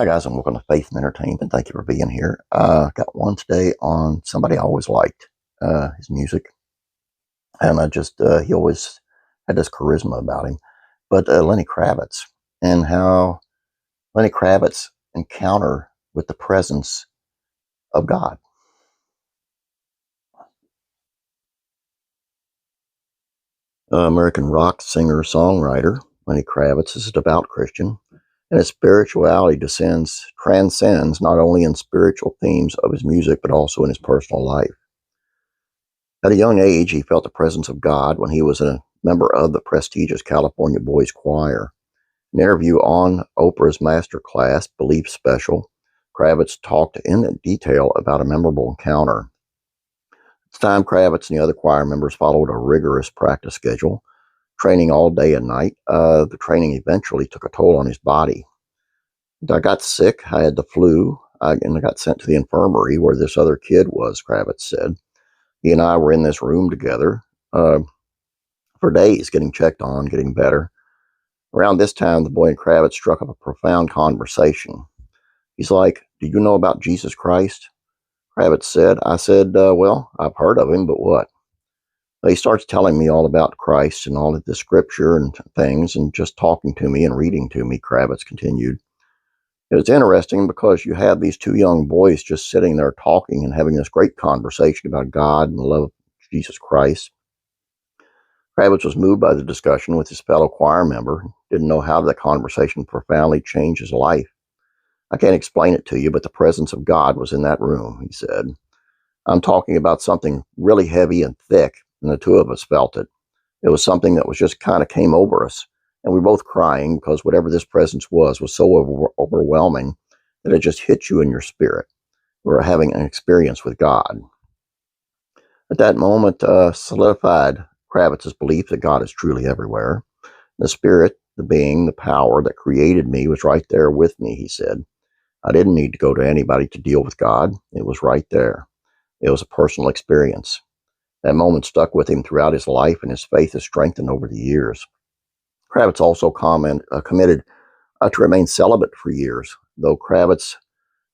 Hi guys, and welcome to Faith and Entertainment. Thank you for being here. Got one today on somebody I always liked, his music, and he always had this charisma about him. But Lenny Kravitz, and how Lenny Kravitz encounter with the presence of God. American rock singer-songwriter Lenny Kravitz is a devout Christian, and his spirituality transcends not only in spiritual themes of his music, but also in his personal life. At a young age, he felt the presence of God when he was a member of the prestigious California Boys Choir. In an interview on Oprah's Masterclass Belief Special, Kravitz talked in detail about a memorable encounter. It's time Kravitz and the other choir members followed a rigorous practice schedule, training all day and night. The training eventually took a toll on his body. I got sick, I had the flu, and I got sent to the infirmary where this other kid was, Kravitz said. He and I were in this room together for days, getting checked on, getting better. Around this time, the boy and Kravitz struck up a profound conversation. He's like, "Do you know about Jesus Christ?" Kravitz said. I said, well, I've heard of him, but what? He starts telling me all about Christ and all of the scripture and things, and just talking to me and reading to me, Kravitz continued. It was interesting because you have these two young boys just sitting there talking and having this great conversation about God and the love of Jesus Christ. Kravitz was moved by the discussion with his fellow choir member, didn't know how the conversation profoundly changed his life. I can't explain it to you, but the presence of God was in that room, he said. I'm talking about something really heavy and thick, and the two of us felt it. It was something that was just kind of came over us, and we were both crying because whatever this presence was so overwhelming that it just hit you in your spirit. We were having an experience with God. At that moment, solidified Kravitz's belief that God is truly everywhere. The spirit, the being, the power that created me was right there with me, he said. I didn't need to go to anybody to deal with God. It was right there. It was a personal experience. That moment stuck with him throughout his life, and his faith has strengthened over the years. Kravitz also committed to remain celibate for years, though Kravitz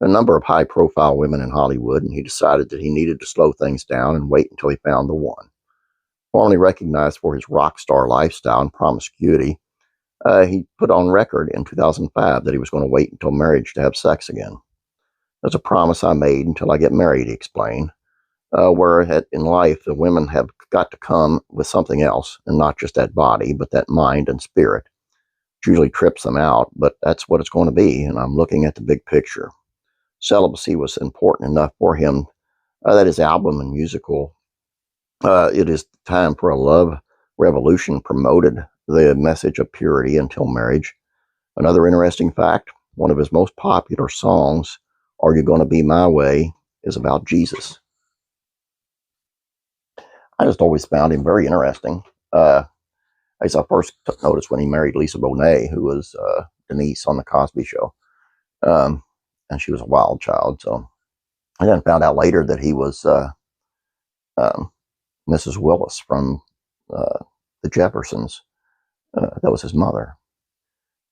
a number of high-profile women in Hollywood, and he decided that he needed to slow things down and wait until he found the one. Formerly recognized for his rock star lifestyle and promiscuity, he put on record in 2005 that he was going to wait until marriage to have sex again. That's a promise I made until I get married, he explained. Where in life the women have got to come with something else, and not just that body, but that mind and spirit. It usually trips them out, but that's what it's going to be, and I'm looking at the big picture. Celibacy was important enough for him that his album and musical, It Is Time for a Love Revolution, promoted the message of purity until marriage. Another interesting fact, one of his most popular songs, Are You Gonna Be My Way, is about Jesus. I just always found him very interesting. As I first took notice when he married Lisa Bonet, who was Denise on The Cosby Show. And she was a wild child. So I then found out later that he was Mrs. Willis from the Jeffersons. That was his mother.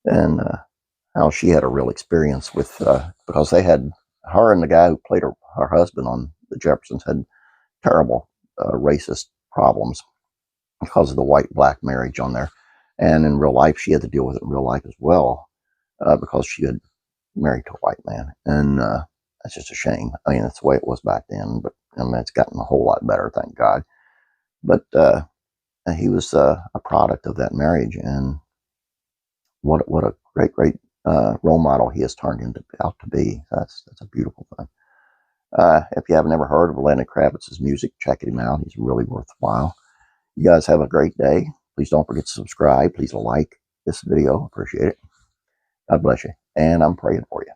And how she had a real experience with, because they had, her and the guy who played her husband on the Jeffersons had terrible racist problems because of the white-black marriage on there. And in real life, she had to deal with it in real life as well, because she had married to a white man. And that's just a shame. I mean, that's the way it was back then, but I mean, it's gotten a whole lot better, thank God. But he was a product of that marriage, and what a great role model he has turned out to be. That's a beautiful thing. If you haven't ever heard of Lenny Kravitz's music, check him out. He's really worthwhile. You guys have a great day. Please don't forget to subscribe. Please like this video. Appreciate it. God bless you. And I'm praying for you.